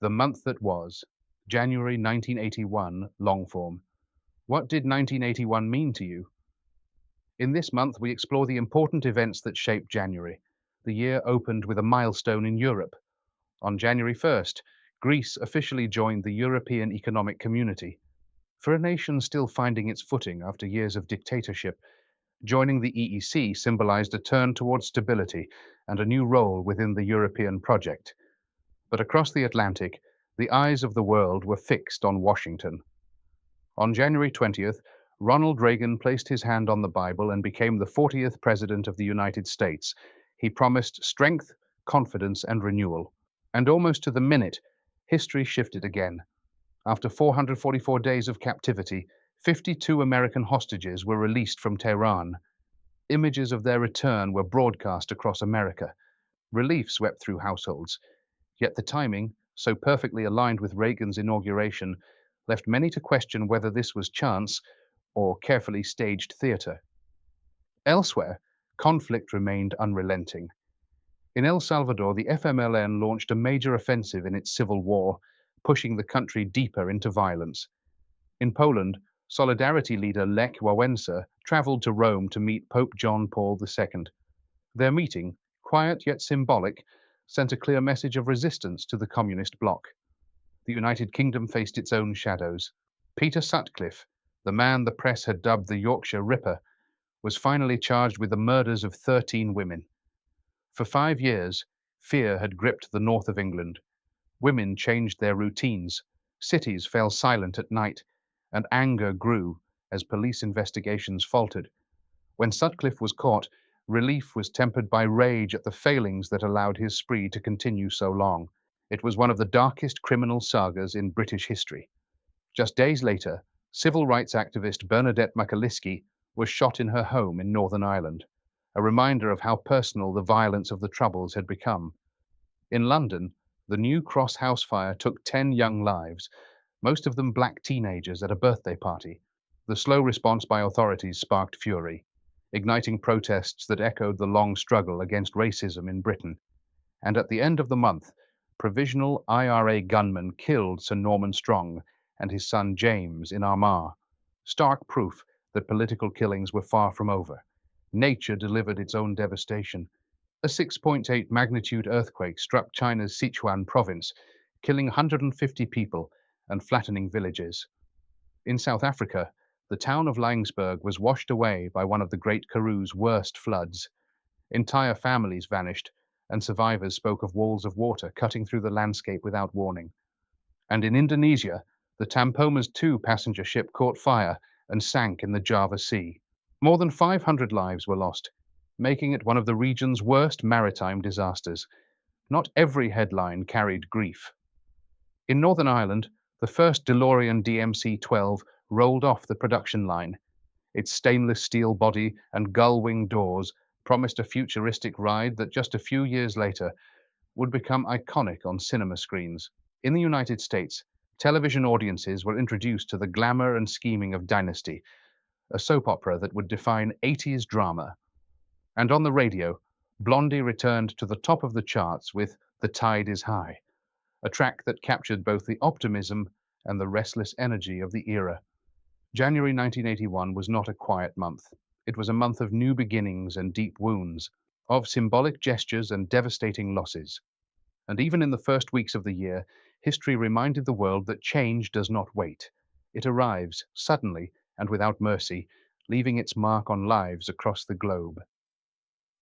The month that was, January 1981, longform. What did 1981 mean to you? In this month, we explore the important events that shaped January. The year opened with a milestone in Europe. On January 1st, Greece officially joined the European Economic Community. For a nation still finding its footing after years of dictatorship, joining the EEC symbolized a turn towards stability and a new role within the European project. But across the Atlantic, the eyes of the world were fixed on Washington. On January 20th, Ronald Reagan placed his hand on the Bible and became the 40th President of the United States. He promised strength, confidence, and renewal. And almost to the minute, history shifted again. After 444 days of captivity, 52 American hostages were released from Tehran. Images of their return were broadcast across America. Relief swept through households. Yet the timing, so perfectly aligned with Reagan's inauguration, left many to question whether this was chance or carefully staged theater. Elsewhere, conflict remained unrelenting. In El Salvador, the FMLN launched a major offensive in its civil war, pushing the country deeper into violence. In Poland, Solidarity leader Lech Wałęsa traveled to Rome to meet Pope John Paul II. Their meeting, quiet yet symbolic, sent a clear message of resistance to the communist bloc. The United Kingdom faced its own shadows. Peter Sutcliffe, the man the press had dubbed the Yorkshire Ripper, was finally charged with the murders of 13 women. For 5 years, fear had gripped the north of England. Women changed their routines, cities fell silent at night, and anger grew as police investigations faltered. When Sutcliffe was caught, relief was tempered by rage at the failings that allowed his spree to continue so long. It was one of the darkest criminal sagas in British history. Just days later, civil rights activist Bernadette Macaliski was shot in her home in Northern Ireland, a reminder of how personal the violence of the Troubles had become. In London, the New Cross house fire took 10 young lives, most of them black teenagers at a birthday party. The slow response by authorities sparked fury, igniting protests that echoed the long struggle against racism in Britain. And at the end of the month, provisional IRA gunmen killed Sir Norman Strong and his son James in Armagh, stark proof that political killings were far from over. Nature delivered its own devastation. A 6.8 magnitude earthquake struck China's Sichuan province, killing 150 people and flattening villages. In South Africa, the town of Laingsburg was washed away by one of the Great Karoo's worst floods. Entire families vanished, and survivors spoke of walls of water cutting through the landscape without warning. And in Indonesia, the Tampomas II passenger ship caught fire and sank in the Java Sea. More than 500 lives were lost, making it one of the region's worst maritime disasters. Not every headline carried grief. In Northern Ireland, the first DeLorean DMC-12 rolled off the production line. Its stainless steel body and gull-wing doors promised a futuristic ride that just a few years later would become iconic on cinema screens. In the United States, television audiences were introduced to the glamour and scheming of Dynasty, a soap opera that would define 80s drama. And on the radio, Blondie returned to the top of the charts with The Tide is High, a track that captured both the optimism and the restless energy of the era. January 1981 was not a quiet month. It was a month of new beginnings and deep wounds, of symbolic gestures and devastating losses. And even in the first weeks of the year, history reminded the world that change does not wait. It arrives suddenly and without mercy, leaving its mark on lives across the globe.